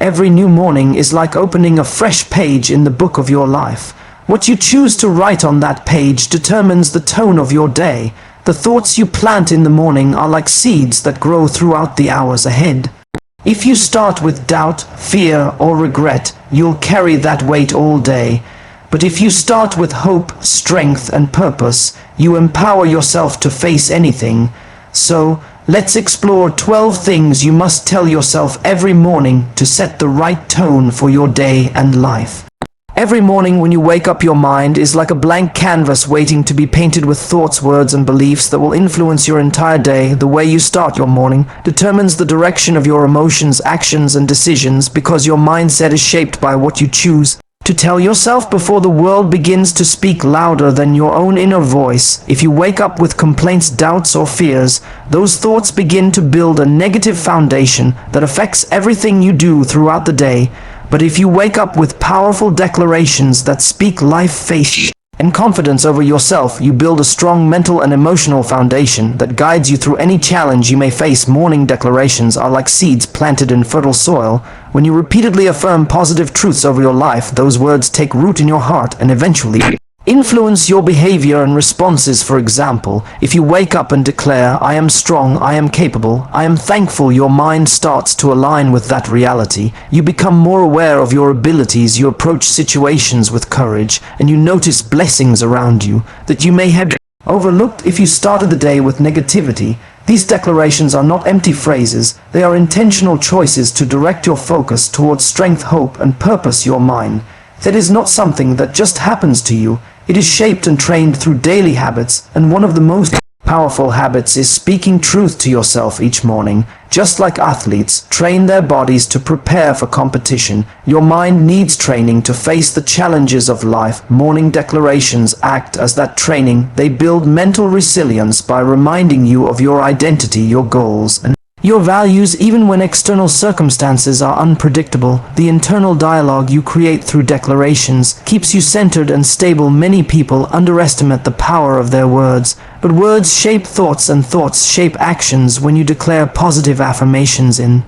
Every new morning is like opening a fresh page in the book of your life. What you choose to write on that page determines the tone of your day. The thoughts you plant in the morning are like seeds that grow throughout the hours ahead. If you start with doubt, fear, or regret, you'll carry that weight all day. But if you start with hope, strength, and purpose, you empower yourself to face anything. So, let's explore 12 things you must tell yourself every morning to set the right tone for your day and life. Every morning when you wake up, your mind is like a blank canvas waiting to be painted with thoughts, words, and beliefs that will influence your entire day. The way you start your morning determines the direction of your emotions, actions, and decisions, because your mindset is shaped by what you choose to tell yourself before the world begins to speak louder than your own inner voice. If you wake up with complaints, doubts, or fears, those thoughts begin to build a negative foundation that affects everything you do throughout the day. But if you wake up with powerful declarations that speak life, faith, and confidence over yourself, you build a strong mental and emotional foundation that guides you through any challenge you may face. Morning declarations are like seeds planted in fertile soil. When you repeatedly affirm positive truths over your life, those words take root in your heart and eventually influence your behavior and responses. For example, if you wake up and declare, "I am strong, I am capable, I am thankful," your mind starts to align with that reality. You become more aware of your abilities, you approach situations with courage, and you notice blessings around you that you may have overlooked if you started the day with negativity. These declarations are not empty phrases, they are intentional choices to direct your focus towards strength, hope, and purpose. Your mind, that is not something that just happens to you. It is shaped and trained through daily habits, and one of the most powerful habits is speaking truth to yourself each morning. Just like athletes train their bodies to prepare for competition, your mind needs training to face the challenges of life. Morning declarations act as that training. They build mental resilience by reminding you of your identity, your goals, and your values. Even when external circumstances are unpredictable, the internal dialogue you create through declarations keeps you centered and stable. Many people underestimate the power of their words, but words shape thoughts and thoughts shape actions. When you declare positive affirmations in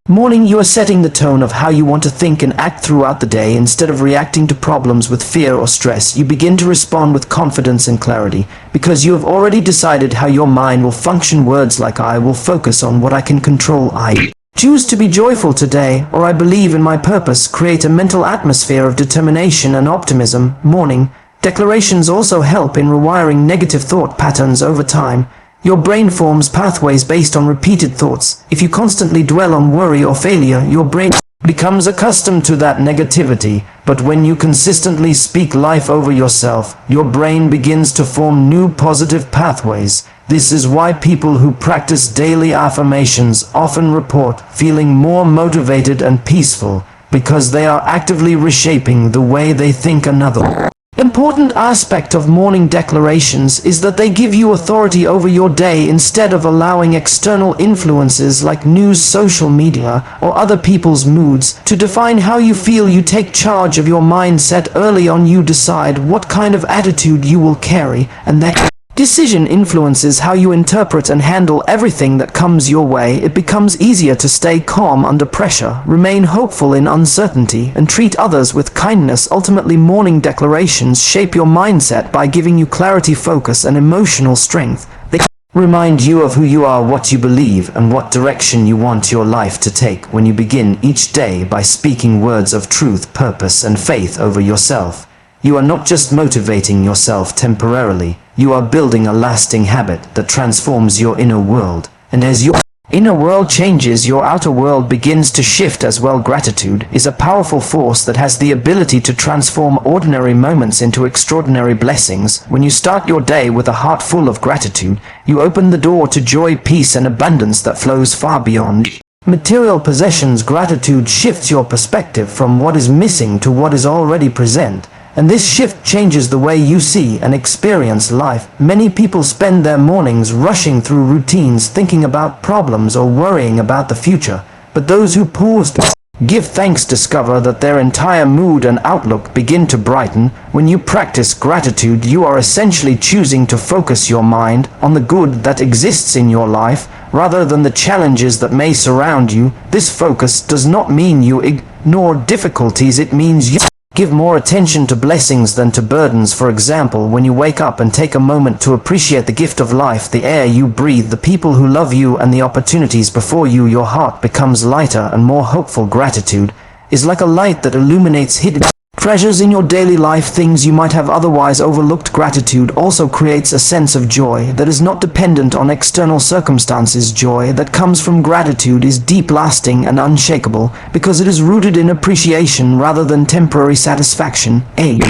morning, you are setting the tone of how you want to think and act throughout the day. Instead of reacting to problems with fear or stress, you begin to respond with confidence and clarity, because you have already decided how your mind will function. Words like "I will focus on what I can control," "I choose to be joyful today," or "I believe in my purpose," create a mental atmosphere of determination and optimism. Morning declarations also help in rewiring negative thought patterns over time. Your brain forms pathways based on repeated thoughts. If you constantly dwell on worry or failure, your brain becomes accustomed to that negativity. But when you consistently speak life over yourself, your brain begins to form new positive pathways. This is why people who practice daily affirmations often report feeling more motivated and peaceful, because they are actively reshaping the way they think. Another important aspect of morning declarations is that they give you authority over your day. Instead of allowing external influences like news, social media, or other people's moods to define how you feel, you take charge of your mindset. Early on, you decide what kind of attitude you will carry, and that decision influences how you interpret and handle everything that comes your way. It becomes easier to stay calm under pressure, remain hopeful in uncertainty, and treat others with kindness. Ultimately, morning declarations shape your mindset by giving you clarity, focus, and emotional strength. They remind you of who you are, what you believe, and what direction you want your life to take. When you begin each day by speaking words of truth, purpose, and faith over yourself, you are not just motivating yourself temporarily, you are building a lasting habit that transforms your inner world. And as your inner world changes, your outer world begins to shift as well. Gratitude is a powerful force that has the ability to transform ordinary moments into extraordinary blessings. When you start your day with a heart full of gratitude, you open the door to joy, peace, and abundance that flows far beyond material possessions. Gratitude shifts your perspective from what is missing to what is already present. And this shift changes the way you see and experience life. Many people spend their mornings rushing through routines, thinking about problems or worrying about the future. But those who pause to give thanks discover that their entire mood and outlook begin to brighten. When you practice gratitude, you are essentially choosing to focus your mind on the good that exists in your life, rather than the challenges that may surround you. This focus does not mean you ignore difficulties, it means you give more attention to blessings than to burdens. For example, when you wake up and take a moment to appreciate the gift of life, the air you breathe, the people who love you, and the opportunities before you, your heart becomes lighter and more hopeful. Gratitude is like a light that illuminates hidden treasures in your daily life, things you might have otherwise overlooked. Gratitude also creates a sense of joy that is not dependent on external circumstances. Joy that comes from gratitude is deep, lasting, and unshakable because it is rooted in appreciation rather than temporary satisfaction. A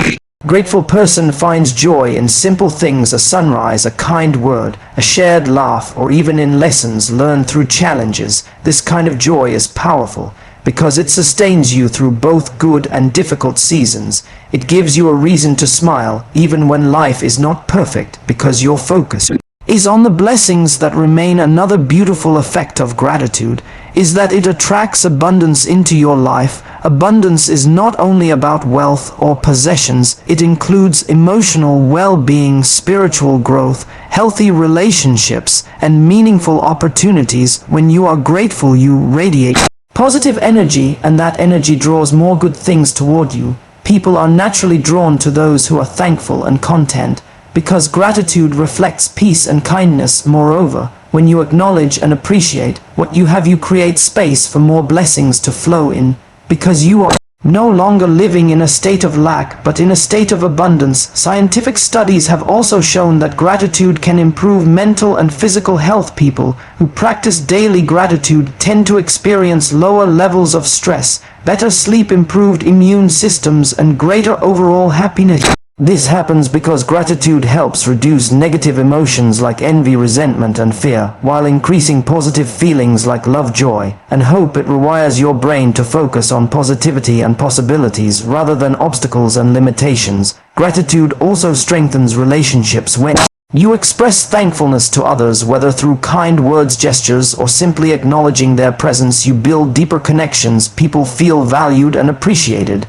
grateful person finds joy in simple things: a sunrise, a kind word, a shared laugh, or even in lessons learned through challenges. This kind of joy is powerful because it sustains you through both good and difficult seasons. It gives you a reason to smile even when life is not perfect, because your focus is on the blessings that remain. Another beautiful effect of gratitude is that it attracts abundance into your life. Abundance is not only about wealth or possessions, it includes emotional well-being, spiritual growth, healthy relationships, and meaningful opportunities. When you are grateful, you radiate positive energy, and that energy draws more good things toward you. People are naturally drawn to those who are thankful and content, because gratitude reflects peace and kindness. Moreover, when you acknowledge and appreciate what you have, you create space for more blessings to flow in, because you are no longer living in a state of lack, but in a state of abundance. Scientific studies have also shown that gratitude can improve mental and physical health. People who practice daily gratitude tend to experience lower levels of stress, better sleep, improved immune systems, and greater overall happiness. This happens because gratitude helps reduce negative emotions like envy, resentment, and fear, while increasing positive feelings like love, joy, and hope. It rewires your brain to focus on positivity and possibilities rather than obstacles and limitations. Gratitude also strengthens relationships. When you express thankfulness to others, whether through kind words, gestures, or simply acknowledging their presence, you build deeper connections. People feel valued and appreciated,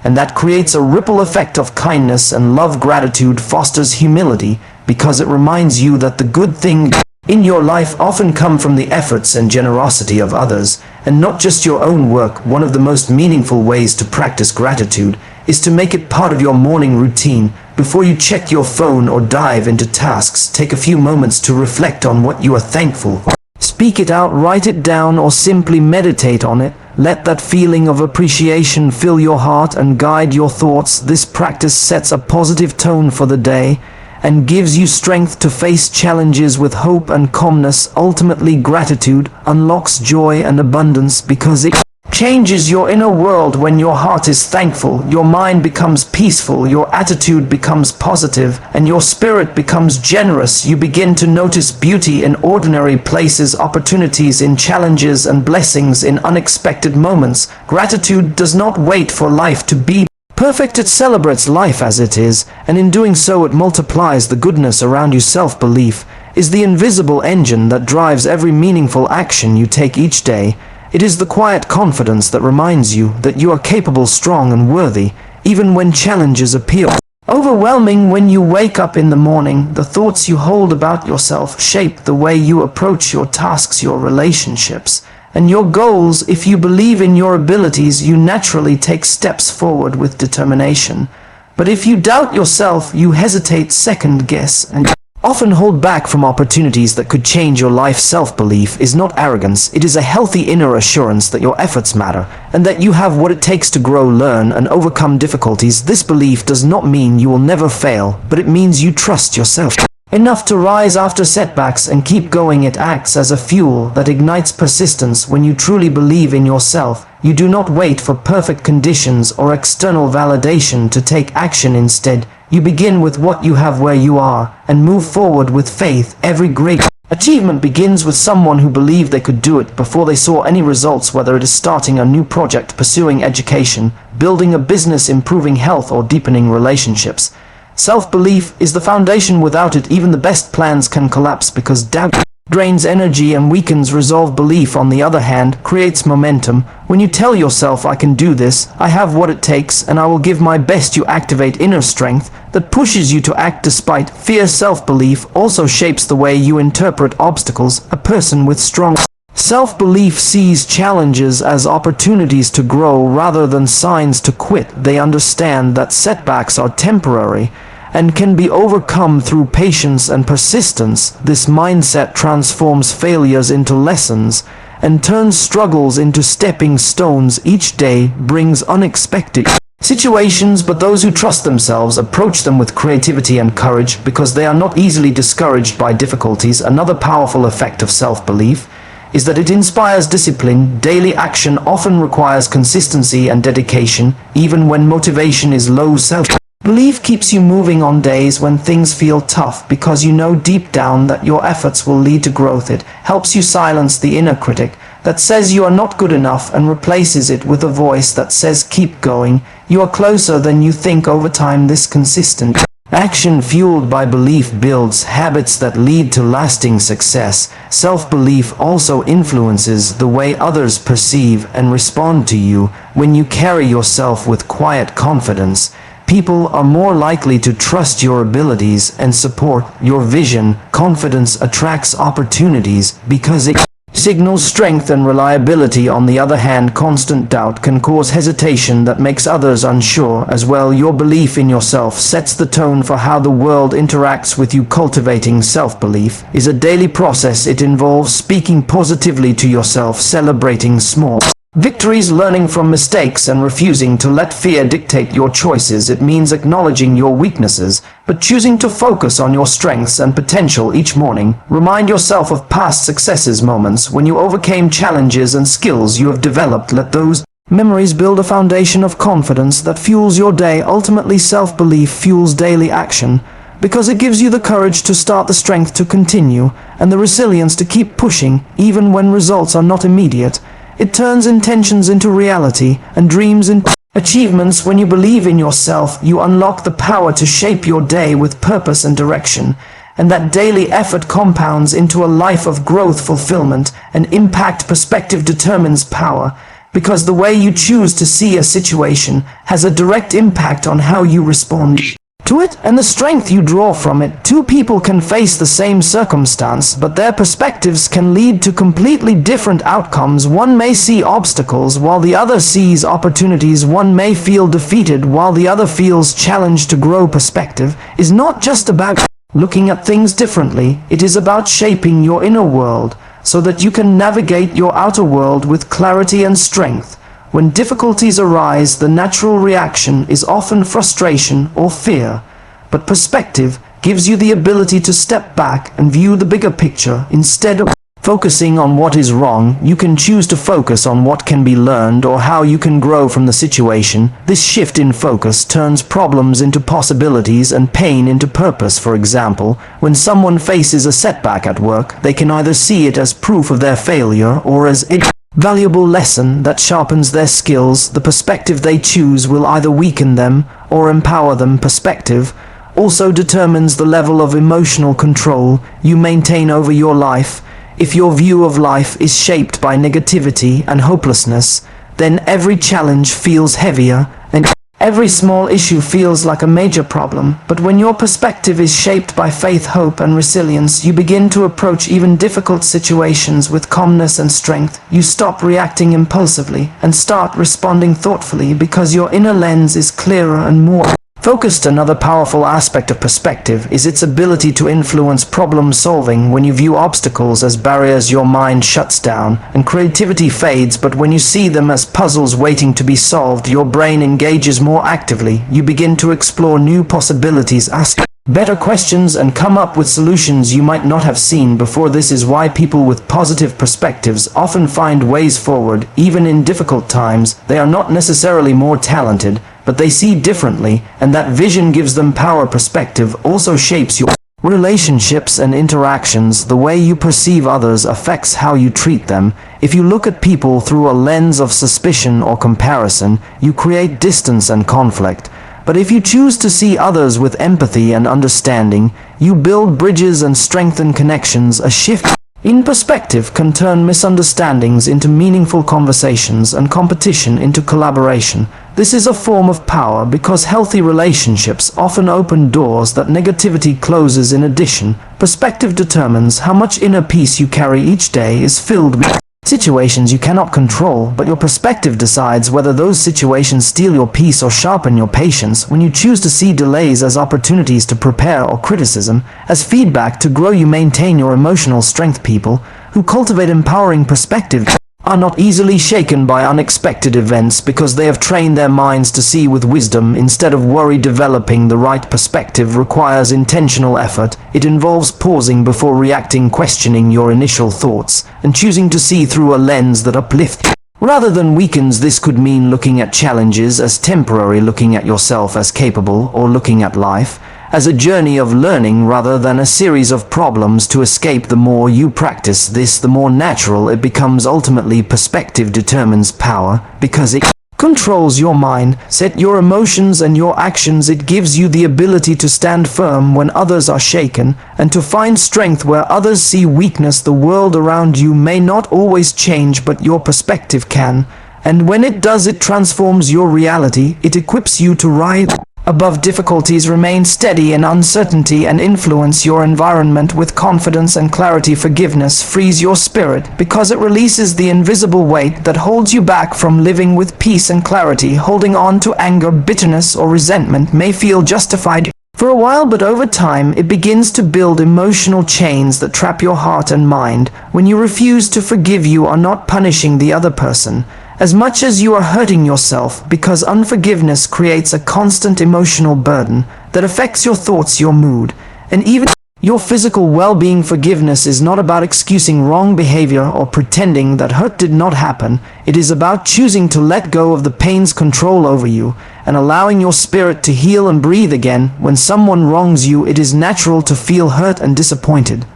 and that creates a ripple effect of kindness and love. Gratitude fosters humility because it reminds you that the good things in your life often come from the efforts and generosity of others, and not just your own work. One of the most meaningful ways to practice gratitude is to make it part of your morning routine. Before you check your phone or dive into tasks, take a few moments to reflect on what you are thankful for. Speak it out, write it down, or simply meditate on it. Let that feeling of appreciation fill your heart and guide your thoughts. This practice sets a positive tone for the day and gives you strength to face challenges with hope and calmness. Ultimately, gratitude unlocks joy and abundance because it changes your inner world. When your heart is thankful, your mind becomes peaceful, your attitude becomes positive, and your spirit becomes generous. You begin to notice beauty in ordinary places, opportunities in challenges, and blessings in unexpected moments. Gratitude does not wait for life to be perfect. It celebrates life as it is, and in doing so it multiplies the goodness around you. Self-belief is the invisible engine that drives every meaningful action you take each day. It is the quiet confidence that reminds you that you are capable, strong, and worthy, even when challenges appear overwhelming. When you wake up in the morning, the thoughts you hold about yourself shape the way you approach your tasks, your relationships, and your goals. If you believe in your abilities, you naturally take steps forward with determination. But if you doubt yourself, you hesitate, second guess, and often hold back from opportunities that could change your life. Self-belief is not arrogance, it is a healthy inner assurance that your efforts matter, and that you have what it takes to grow, learn, and overcome difficulties. This belief does not mean you will never fail, but it means you trust yourself enough to rise after setbacks and keep going. It acts as a fuel that ignites persistence. When you truly believe in yourself, you do not wait for perfect conditions or external validation to take action. Instead, you begin with what you have, where you are, and move forward with faith. Every great achievement begins with someone who believed they could do it before they saw any results, whether it is starting a new project, pursuing education, building a business, improving health, or deepening relationships. Self-belief is the foundation. Without it, even the best plans can collapse because doubt drains energy and weakens resolve. Belief, on the other hand, creates momentum. When you tell yourself, I can do this, I have what it takes, and I will give my best, you activate inner strength that pushes you to act despite fear. Self-belief also shapes the way you interpret obstacles. A person with strong self-belief sees challenges as opportunities to grow rather than signs to quit. They understand that setbacks are temporary and can be overcome through patience and persistence. This mindset transforms failures into lessons and turns struggles into stepping stones. Each day brings unexpected situations, but those who trust themselves approach them with creativity and courage because they are not easily discouraged by difficulties. Another powerful effect of self-belief is that it inspires discipline. Daily action often requires consistency and dedication, even when motivation is low. Self-belief keeps you moving on days when things feel tough because you know deep down that your efforts will lead to growth. It helps you silence the inner critic that says you are not good enough and replaces it with a voice that says keep going, you are closer than you think. Over time, this consistent action fueled by belief builds habits that lead to lasting success. Self-belief also influences the way others perceive and respond to you. When you carry yourself with quiet confidence, people are more likely to trust your abilities and support your vision. Confidence attracts opportunities because it signals strength and reliability. On the other hand, constant doubt can cause hesitation that makes others unsure as well. Your belief in yourself sets the tone for how the world interacts with you. Cultivating self-belief is a daily process. It involves speaking positively to yourself, celebrating small victories, learning from mistakes, and refusing to let fear dictate your choices. It means acknowledging your weaknesses, but choosing to focus on your strengths and potential each morning. Remind yourself of past successes, moments when you overcame challenges and skills you have developed. Let those memories build a foundation of confidence that fuels your day. Ultimately, self-belief fuels daily action because it gives you the courage to start, the strength to continue, and the resilience to keep pushing even when results are not immediate. It turns intentions into reality and dreams into achievements. When you believe in yourself, you unlock the power to shape your day with purpose and direction, and that daily effort compounds into a life of growth, fulfillment, and impact. Perspective determines power, because the way you choose to see a situation has a direct impact on how you respond to it and the strength you draw from it. Two people can face the same circumstance, but their perspectives can lead to completely different outcomes. One may see obstacles while the other sees opportunities. One may feel defeated while the other feels challenged to grow. Perspective is not just about looking at things differently. It is about shaping your inner world so that you can navigate your outer world with clarity and strength. When difficulties arise, the natural reaction is often frustration or fear, but perspective gives you the ability to step back and view the bigger picture. Instead of focusing on what is wrong, you can choose to focus on what can be learned or how you can grow from the situation. This shift in focus turns problems into possibilities and pain into purpose. For example, when someone faces a setback at work, they can either see it as proof of their failure or as a valuable lesson that sharpens their skills. The perspective they choose will either weaken them or empower them. Perspective also determines the level of emotional control you maintain over your life. If your view of life is shaped by negativity and hopelessness, then every challenge feels heavier and every small issue feels like a major problem. But when your perspective is shaped by faith, hope, and resilience, you begin to approach even difficult situations with calmness and strength. You stop reacting impulsively and start responding thoughtfully because your inner lens is clearer and more focused. Another powerful aspect of perspective is its ability to influence problem solving. When you view obstacles as barriers, your mind shuts down and creativity fades, but when you see them as puzzles waiting to be solved, your brain engages more actively. You begin to explore new possibilities, ask better questions, and come up with solutions you might not have seen before. This is why people with positive perspectives often find ways forward, even in difficult times. They are not necessarily more talented, but they see differently, and that vision gives them power. Perspective also shapes your relationships and interactions. The way you perceive others affects how you treat them. If you look at people through a lens of suspicion or comparison, you create distance and conflict. But if you choose to see others with empathy and understanding, you build bridges and strengthen connections. A shift in perspective can turn misunderstandings into meaningful conversations and competition into collaboration. This is a form of power because healthy relationships often open doors that negativity closes. In addition, perspective determines how much inner peace you carry. Each day is filled with situations you cannot control, but your perspective decides whether those situations steal your peace or sharpen your patience. When you choose to see delays as opportunities to prepare or criticism as feedback to grow, you maintain your emotional strength. People who cultivate empowering perspective are not easily shaken by unexpected events because they have trained their minds to see with wisdom instead of worry. Developing the right perspective requires intentional effort. It involves pausing before reacting, questioning your initial thoughts, and choosing to see through a lens that uplifts rather than weakens. This could mean looking at challenges as temporary, looking at yourself as capable, or looking at life as a journey of learning rather than a series of problems to escape. The more you practice this, the more natural it becomes. Ultimately, perspective determines power because it controls your mind, set your emotions and your actions. It gives you the ability to stand firm when others are shaken and to find strength where others see weakness. The world around you may not always change, but your perspective can, and when it does, it transforms your reality. It equips you to rise above difficulties, remain steady in uncertainty, and influence your environment with confidence and clarity. Forgiveness frees your spirit because it releases the invisible weight that holds you back from living with peace and clarity. Holding on to anger, bitterness, or resentment may feel justified for a while, but over time it begins to build emotional chains that trap your heart and mind. When you refuse to forgive, you are not punishing the other person as much as you are hurting yourself, because unforgiveness creates a constant emotional burden that affects your thoughts, your mood, and even your physical well-being. Forgiveness is not about excusing wrong behavior or pretending that hurt did not happen. It is about choosing to let go of the pain's control over you and allowing your spirit to heal and breathe again. When someone wrongs you, it is natural to feel hurt and disappointed.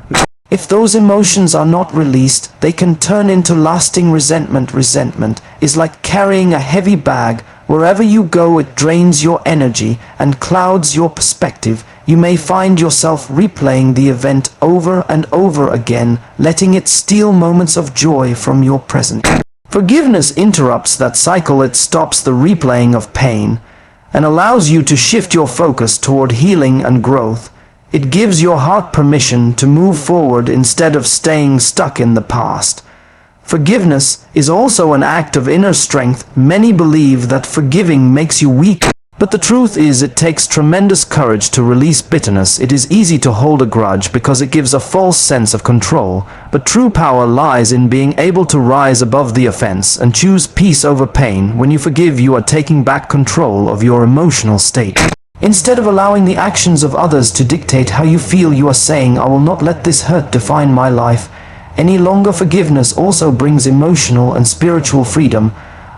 If those emotions are not released, they can turn into lasting resentment. Resentment is like carrying a heavy bag. Wherever you go, it drains your energy and clouds your perspective. You may find yourself replaying the event over and over again, letting it steal moments of joy from your present. Forgiveness interrupts that cycle. It stops the replaying of pain and allows you to shift your focus toward healing and growth. It gives your heart permission to move forward instead of staying stuck in the past. Forgiveness is also an act of inner strength. Many believe that forgiving makes you weak, but the truth is it takes tremendous courage to release bitterness. It is easy to hold a grudge because it gives a false sense of control, but true power lies in being able to rise above the offense and choose peace over pain. When you forgive, you are taking back control of your emotional state. Instead of allowing the actions of others to dictate how you feel, you are saying, "I will not let this hurt define my life any longer." Forgiveness also brings emotional and spiritual freedom.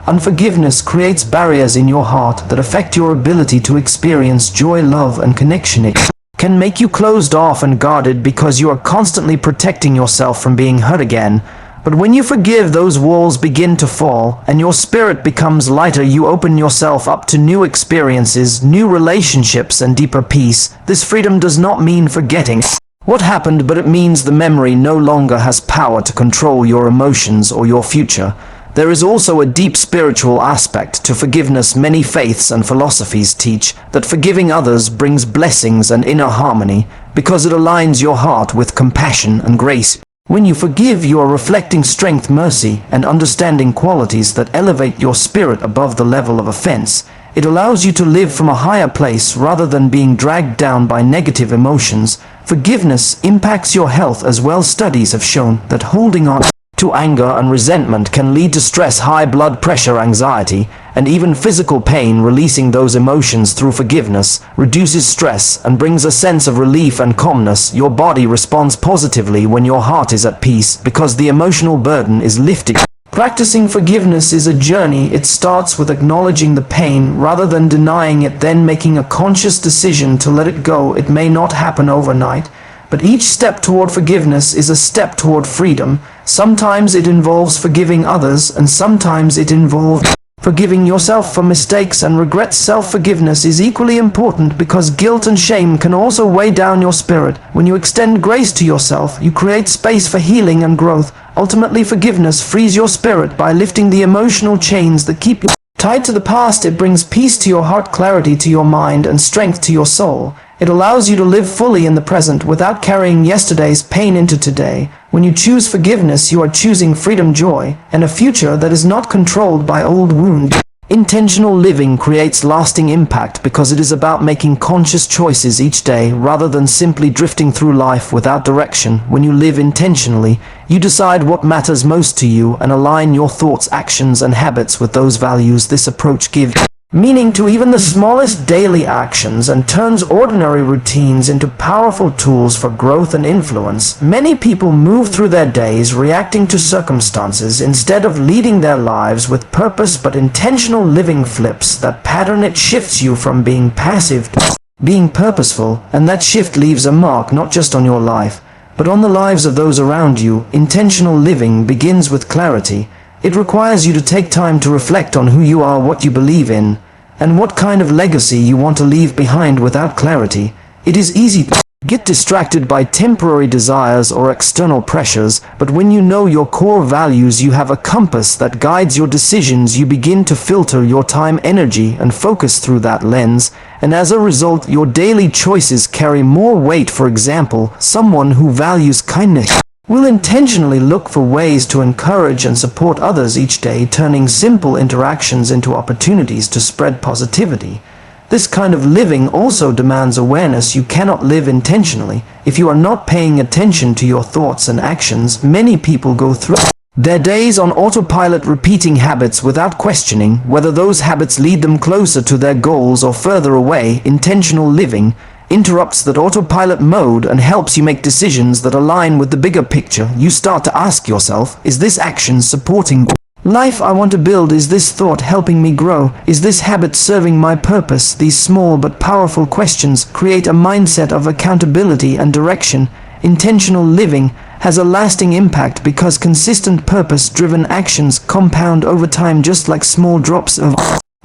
Unforgiveness creates barriers in your heart that affect your ability to experience joy, love, and connection. It can make you closed off and guarded because you are constantly protecting yourself from being hurt again. But when you forgive, those walls begin to fall, and your spirit becomes lighter. You open yourself up to new experiences, new relationships, and deeper peace. This freedom does not mean forgetting what happened, but it means the memory no longer has power to control your emotions or your future. There is also a deep spiritual aspect to forgiveness. Many faiths and philosophies teach that forgiving others brings blessings and inner harmony because it aligns your heart with compassion and grace. When you forgive, you are reflecting strength, mercy, and understanding, qualities that elevate your spirit above the level of offense. It allows you to live from a higher place rather than being dragged down by negative emotions. Forgiveness impacts your health as well. Studies have shown that holding on to anger and resentment can lead to stress, high blood pressure, anxiety, and even physical pain. Releasing those emotions through forgiveness reduces stress and brings a sense of relief and calmness. Your body responds positively when your heart is at peace because the emotional burden is lifted. Practicing forgiveness is a journey. It starts with acknowledging the pain rather than denying it, then making a conscious decision to let it go. It may not happen overnight, but each step toward forgiveness is a step toward freedom. Sometimes it involves forgiving others, and sometimes it involves Forgiving yourself for mistakes and regrets. Self-forgiveness is equally important because guilt and shame can also weigh down your spirit. When you extend grace to yourself, you create space for healing and growth. Ultimately, forgiveness frees your spirit by lifting the emotional chains that keep you tied to the past. It brings peace to your heart, clarity to your mind, and strength to your soul. It allows you to live fully in the present without carrying yesterday's pain into today. When you choose forgiveness, you are choosing freedom, joy, and a future that is not controlled by old wounds. Intentional living creates lasting impact because it is about making conscious choices each day rather than simply drifting through life without direction. When you live intentionally, you decide what matters most to you and align your thoughts, actions, and habits with those values. This approach gives meaning to even the smallest daily actions and turns ordinary routines into powerful tools for growth and influence. Many people move through their days reacting to circumstances instead of leading their lives with purpose, but intentional living flips that pattern. It shifts you from being passive to being purposeful, and that shift leaves a mark not just on your life, but on the lives of those around you. Intentional living begins with clarity. It requires you to take time to reflect on who you are, what you believe in, and what kind of legacy you want to leave behind. Without clarity, it is easy to get distracted by temporary desires or external pressures, but when you know your core values, you have a compass that guides your decisions. You begin to filter your time, energy, and focus through that lens, and as a result, your daily choices carry more weight. For example, someone who values kindness will intentionally look for ways to encourage and support others each day, turning simple interactions into opportunities to spread positivity. This kind of living also demands awareness. You cannot live intentionally if you are not paying attention to your thoughts and actions. Many people go through their days on autopilot, repeating habits without questioning whether those habits lead them closer to their goals or further away. Intentional living interrupts that autopilot mode and helps you make decisions that align with the bigger picture. You start to ask yourself, is this action supporting the life I want to build? Is this thought helping me grow? Is this habit serving my purpose? These small but powerful questions create a mindset of accountability and direction. Intentional living has a lasting impact because consistent purpose-driven actions compound over time, just like small drops of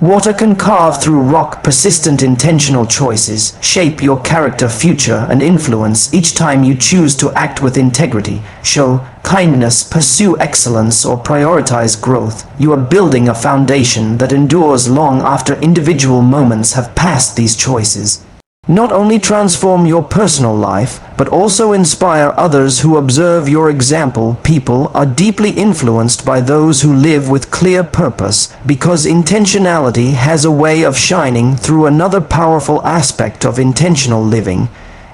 water can carve through rock. Persistent intentional choices shape your character, future, and influence. Each time you choose to act with integrity, show kindness, pursue excellence, or prioritize growth, you are building a foundation that endures long after individual moments have passed. These choices not only transform your personal life, but also inspire others who observe your example. People are deeply influenced by those who live with clear purpose, because intentionality has a way of shining through. Another powerful aspect of intentional living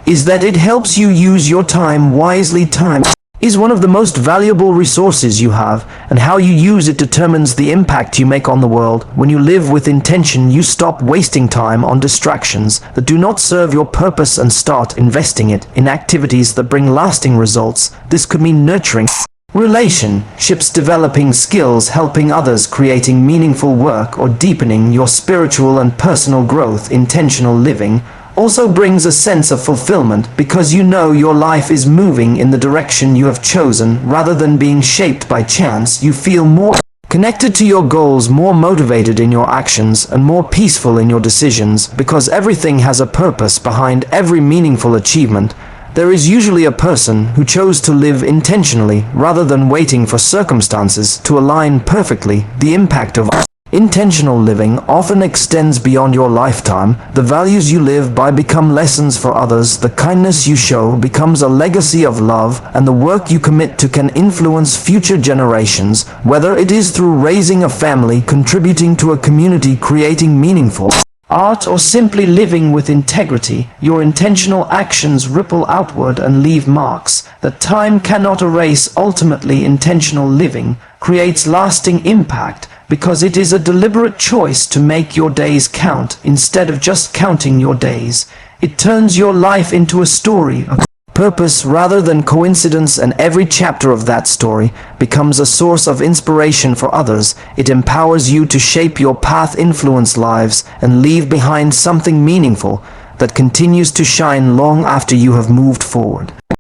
is that it helps you use your time wisely. Time is one of the most valuable resources you have, and how you use it determines the impact you make on the world. When you live with intention, you stop wasting time on distractions that do not serve your purpose and start investing it in activities that bring lasting results. This could mean nurturing relationships, developing skills, helping others, creating meaningful work, or deepening your spiritual and personal growth. Intentional living also brings a sense of fulfillment because you know your life is moving in the direction you have chosen rather than being shaped by chance. You feel more connected to your goals, more motivated in your actions, and more peaceful in your decisions because everything has a purpose behind every meaningful achievement. There is usually a person who chose to live intentionally rather than waiting for circumstances to align perfectly. The impact of intentional living often extends beyond your lifetime. The values you live by become lessons for others. The kindness you show becomes a legacy of love, and the work you commit to can influence future generations, whether it is through raising a family, contributing to a community, creating meaningful art, or simply living with integrity. Your intentional actions ripple outward and leave marks that time cannot erase. Ultimately, intentional living creates lasting impact because it is a deliberate choice to make your days count instead of just counting your days. It turns your life into a story of purpose rather than coincidence, and every chapter of that story becomes a source of inspiration for others. It empowers you to shape your path, influence lives, and leave behind something meaningful that continues to shine long after you have moved forward.